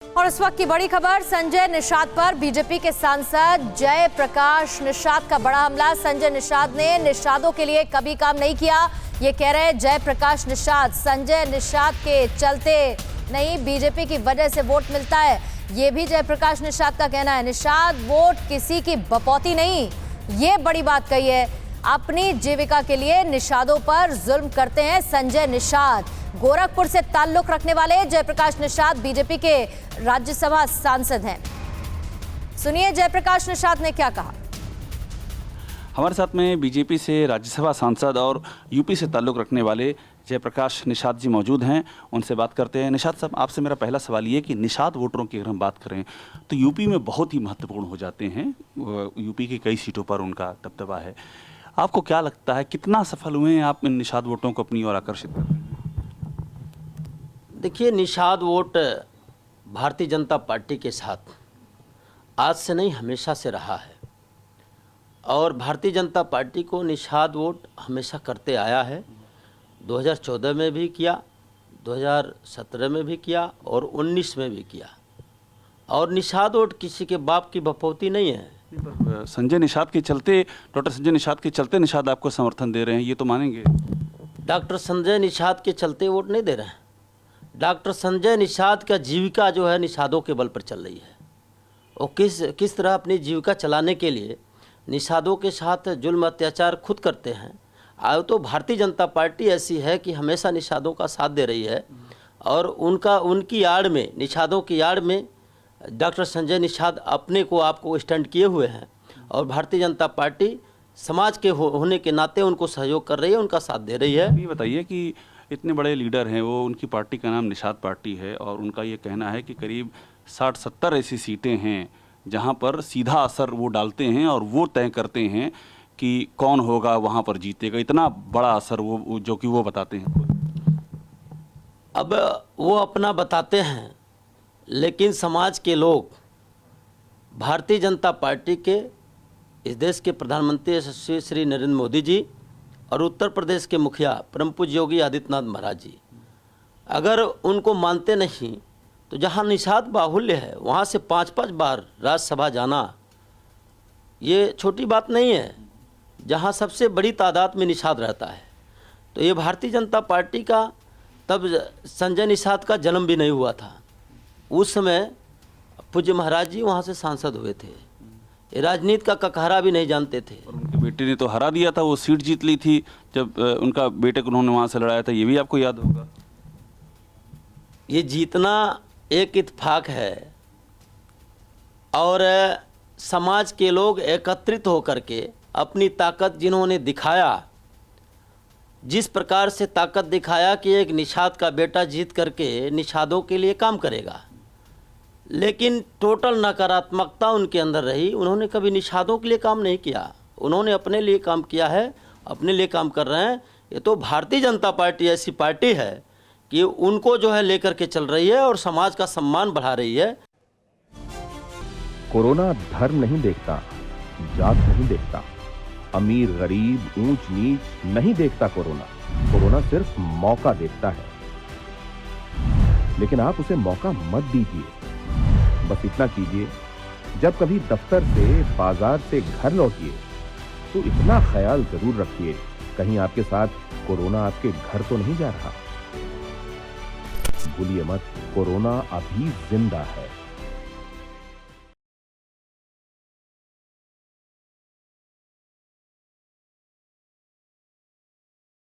और इस वक्त की बड़ी खबर संजय निषाद पर बीजेपी के सांसद जय प्रकाश निषाद का बड़ा हमला। संजय निषाद ने निषादों के लिए कभी काम नहीं किया, ये कह रहे जय प्रकाश निषाद। संजय निषाद के चलते नहीं, बीजेपी की वजह से वोट मिलता है, ये भी जय प्रकाश निषाद का कहना है। निषाद वोट किसी की बपौती नहीं, ये बड़ी बात कही है। अपनी जीविका के लिए निषादों पर जुल्म करते हैं संजय निषाद। गोरखपुर से ताल्लुक रखने वाले जयप्रकाश निषाद बीजेपी के राज्यसभा सांसद हैं। सुनिए जयप्रकाश निषाद ने क्या कहा। हमारे साथ में बीजेपी से राज्यसभा सांसद और यूपी से ताल्लुक रखने वाले जयप्रकाश निषाद जी मौजूद हैं, उनसे बात करते हैं। निषाद साहब, आपसे मेरा पहला सवाल ये कि निषाद वोटरों की अगर हम बात करें तो यूपी में बहुत ही महत्वपूर्ण हो जाते हैं। यूपी की कई सीटों पर उनका दबदबा है। आपको क्या लगता है कितना सफल हुए हैं आप इन निषाद वोटों को अपनी ओर आकर्षित करने में? देखिए, निषाद वोट भारतीय जनता पार्टी के साथ आज से नहीं हमेशा से रहा है और भारतीय जनता पार्टी को निषाद वोट हमेशा करते आया है। 2014 में भी किया, 2017 में भी किया और 19 में भी किया। और निषाद वोट किसी के बाप की बपौती नहीं है। संजय निषाद के चलते, डॉक्टर संजय निषाद के चलते निषाद आपको समर्थन दे रहे हैं, ये तो मानेंगे? डॉक्टर संजय निषाद के चलते वोट नहीं दे रहे हैं। डॉक्टर संजय निषाद का जीविका जो है निषादों के बल पर चल रही है। वो किस तरह अपनी जीविका चलाने के लिए निषादों के साथ जुल्म अत्याचार खुद करते हैं। आज तो भारतीय जनता पार्टी ऐसी है कि हमेशा निषादों का साथ दे रही है और उनकी आड़ में, निषादों की आड़ में डॉक्टर संजय निषाद अपने को आपको स्टैंड किए हुए हैं और भारतीय जनता पार्टी समाज के होने के नाते उनको सहयोग कर रही है, उनका साथ दे रही है। ये बताइए कि इतने बड़े लीडर हैं वो, उनकी पार्टी का नाम निषाद पार्टी है और उनका ये कहना है कि करीब 60-70 ऐसी सीटें हैं जहां पर सीधा असर वो डालते हैं और वो तय करते हैं कि कौन होगा वहां पर जीतेगा। इतना बड़ा असर वो जो कि वो बताते हैं। अब वो अपना बताते हैं, लेकिन समाज के लोग भारतीय जनता पार्टी के, इस देश के प्रधानमंत्री यशस्वी श्री नरेंद्र मोदी जी और उत्तर प्रदेश के मुखिया परम पूज्य योगी आदित्यनाथ महाराज जी अगर उनको मानते नहीं तो जहां निषाद बाहुल्य है वहां से 5-5 बार राज्यसभा जाना ये छोटी बात नहीं है, जहां सबसे बड़ी तादाद में निषाद रहता है। तो ये भारतीय जनता पार्टी का, तब संजय निषाद का जन्म भी नहीं हुआ था, उस समय पूज्य महाराज जी वहाँ से सांसद हुए थे। ये राजनीति का ककहरा भी नहीं जानते थे। और उनके बेटे ने तो हरा दिया था, वो सीट जीत ली थी जब उनका बेटे को उन्होंने वहाँ से लड़ाया था, ये भी आपको याद होगा। ये जीतना एक इत्तेफाक है और समाज के लोग एकत्रित होकर के अपनी ताकत जिन्होंने दिखाया, जिस प्रकार से ताकत दिखाया कि एक निषाद का बेटा जीत करके निषादों के लिए काम करेगा, लेकिन टोटल नकारात्मकता उनके अंदर रही। उन्होंने कभी निषादों के लिए काम नहीं किया, उन्होंने अपने लिए काम किया है, अपने लिए काम कर रहे हैं। ये तो भारतीय जनता पार्टी ऐसी पार्टी है कि उनको जो है लेकर के चल रही है और समाज का सम्मान बढ़ा रही है। कोरोना धर्म नहीं देखता, जात नहीं देखता, अमीर गरीब ऊंच नीच नहीं देखता। कोरोना सिर्फ मौका देखता है, लेकिन आप उसे मौका मत दीजिए। बस इतना कीजिए, जब कभी दफ्तर से, बाजार से घर लौटिए तो इतना ख्याल जरूर रखिए कहीं आपके साथ कोरोना आपके घर तो नहीं जा रहा। भूलिए मत, कोरोना अभी जिंदा है।